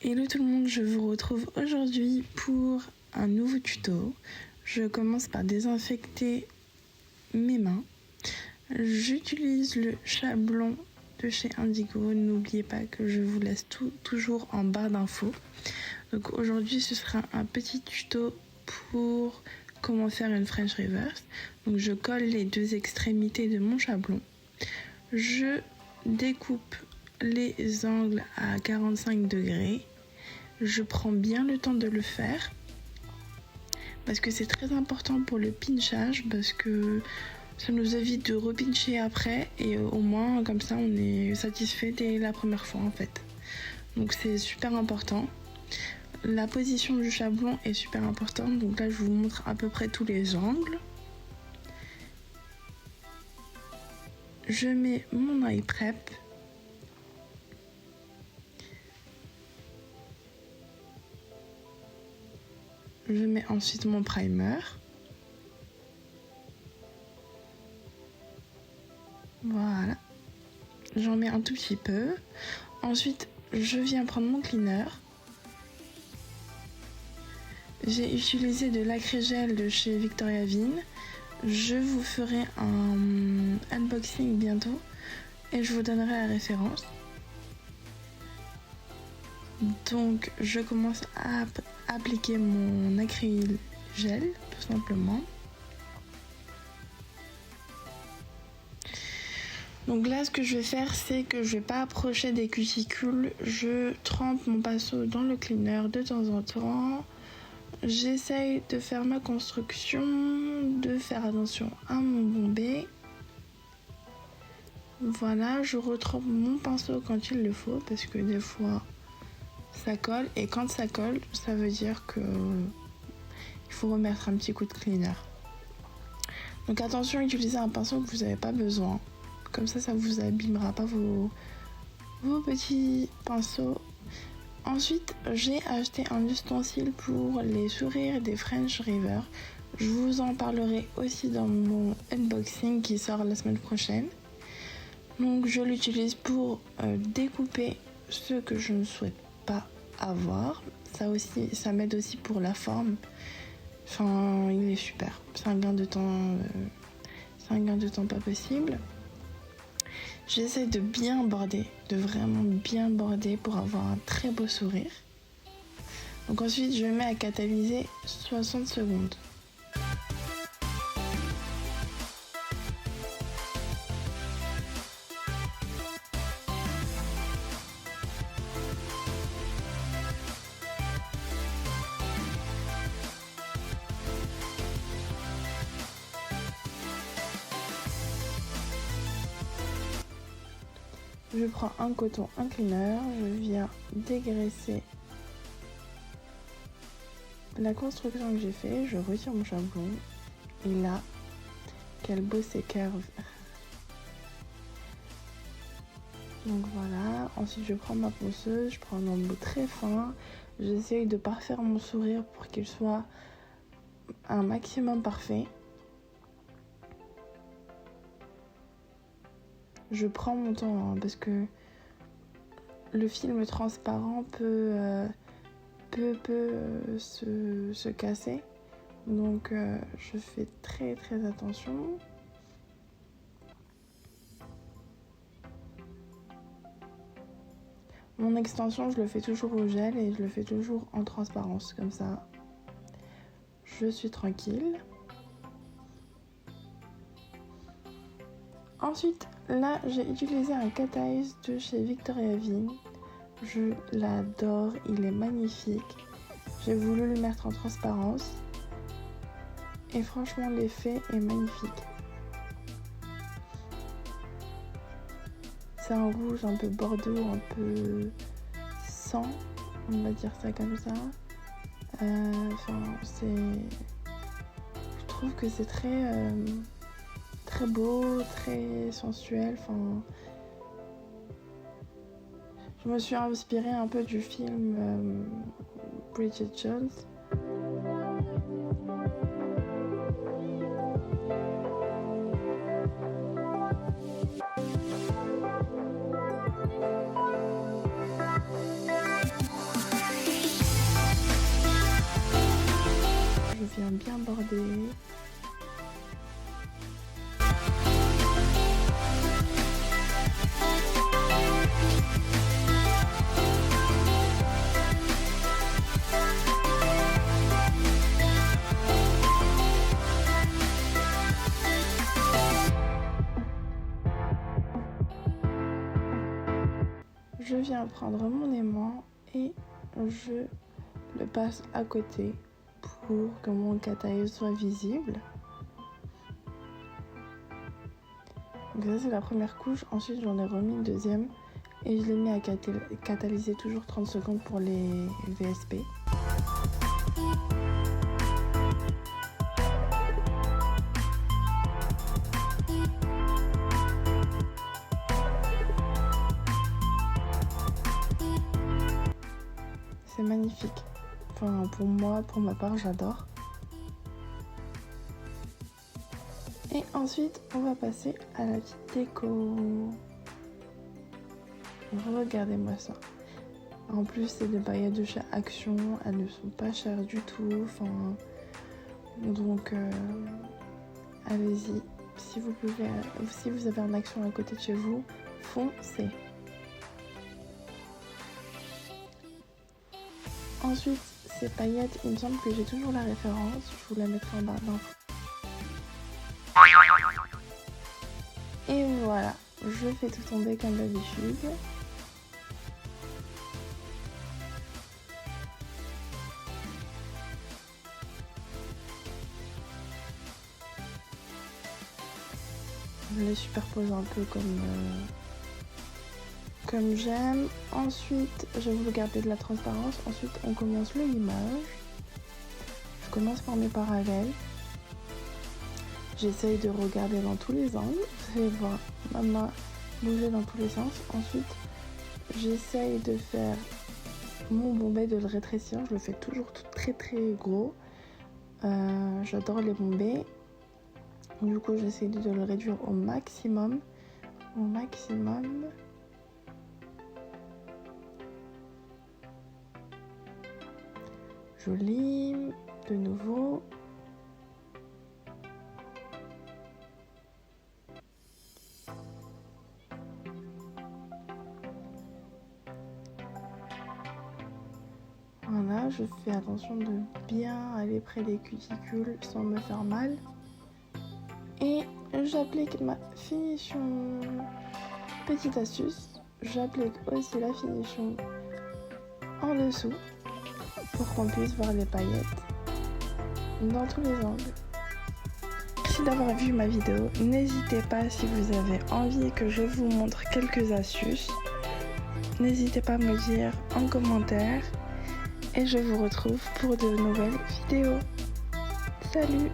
Hello tout le monde, je vous retrouve aujourd'hui pour un nouveau tuto. Je commence par désinfecter mes mains. J'utilise le Shablon de chez Indigo. N'oubliez pas que je vous laisse toujours en barre d'infos. Donc aujourd'hui ce sera un petit tuto pour comment faire une French reverse. Donc je colle les deux extrémités de mon Shablon. Je découpe les angles à 45 degrés. Je prends bien le temps de le faire parce que c'est très important pour le pinchage, parce que ça nous évite de repincher après et au moins comme ça on est satisfait dès la première fois en fait. Donc c'est super important. La position du Shablon est super importante, donc là je vous montre à peu près tous les angles. Je mets mon eye prep. Je mets ensuite mon primer. Voilà. J'en mets un tout petit peu. Ensuite, je viens prendre mon cleaner. J'ai utilisé de l'acrygel de chez Victoria Viin. Je vous ferai un unboxing bientôt et je vous donnerai la référence. Donc, je commence à appliquer mon acrygel tout simplement. Donc là, ce que je vais faire, c'est que je vais pas approcher des cuticules. Je trempe mon pinceau dans le cleaner de temps en temps. J'essaye de faire ma construction, de faire attention à mon bombé. Voilà, je retrempe mon pinceau quand il le faut, parce que des fois ça colle, et quand ça colle, ça veut dire que il faut remettre un petit coup de cleaner. Donc attention, utilisez un pinceau que vous n'avez pas besoin. Comme ça, ça vous abîmera pas vos petits pinceaux. Ensuite, j'ai acheté un ustensile pour les sourires des French Reverse. Je vous en parlerai aussi dans mon unboxing qui sort la semaine prochaine. Donc je l'utilise pour découper ce que je ne souhaite pas avoir. Ça m'aide aussi pour la forme. Enfin, il est super. C'est un gain de temps, pas possible. J'essaie de bien border, de vraiment bien border pour avoir un très beau sourire. Donc ensuite, je mets à catalyser 60 secondes. Je prends un coton, un cleaner, je viens dégraisser la construction que j'ai fait, je retire mon Shablon et là, quel beau curve. Donc voilà, ensuite je prends ma ponceuse, je prends un embout très fin, j'essaye de parfaire mon sourire pour qu'il soit un maximum parfait. Je prends mon temps parce que le film transparent peut se casser. Donc je fais très attention. Mon extension, je le fais toujours au gel et je le fais toujours en transparence. Comme ça, je suis tranquille. Ensuite, là, j'ai utilisé un cat eyes de chez Victoria Viin. Je l'adore, il est magnifique. J'ai voulu le mettre en transparence. Et franchement, l'effet est magnifique. C'est un rouge un peu bordeaux, un peu sang, on va dire ça comme ça. Je trouve que c'est très beau, très sensuel. Je me suis inspirée un peu du film Bridget Jones. viens prendre mon aimant et je le passe à côté pour que mon cat eye soit visible. Donc ça c'est la première couche, ensuite j'en ai remis une deuxième et je l'ai mis à catalyser toujours 30 secondes pour les VSP. C'est magnifique. Enfin, pour moi, pour ma part, j'adore. Et ensuite, on va passer à la petite déco. Regardez-moi ça. En plus, c'est des paillettes de chez Action. Elles ne sont pas chères du tout. Enfin, donc, allez-y. Si vous pouvez, si vous avez un Action à côté de chez vous, foncez. Ensuite, ces paillettes, il me semble que j'ai toujours la référence. Je vous la mettrai en barre d'infos. Et voilà, je fais tout tomber comme d'habitude. Je les superpose un peu comme j'aime. Ensuite, je vais vous garder de la transparence. Ensuite, on commence le limage. Je commence par mes parallèles. J'essaye de regarder dans tous les angles. Vous allez voir ma main bouger dans tous les sens. Ensuite, j'essaye de faire mon bombé, de le rétrécir. Je le fais toujours très très gros. J'adore les bombés. Du coup, j'essaie de le réduire au maximum. Je lime de nouveau. Voilà, je fais attention de bien aller près des cuticules sans me faire mal. Et j'applique ma finition. Petite astuce, j'applique aussi la finition en dessous pour qu'on puisse voir les paillettes dans tous les angles. Merci d'avoir vu ma vidéo. N'hésitez pas, si vous avez envie que je vous montre quelques astuces, n'hésitez pas à me dire en commentaire et je vous retrouve pour de nouvelles vidéos. Salut!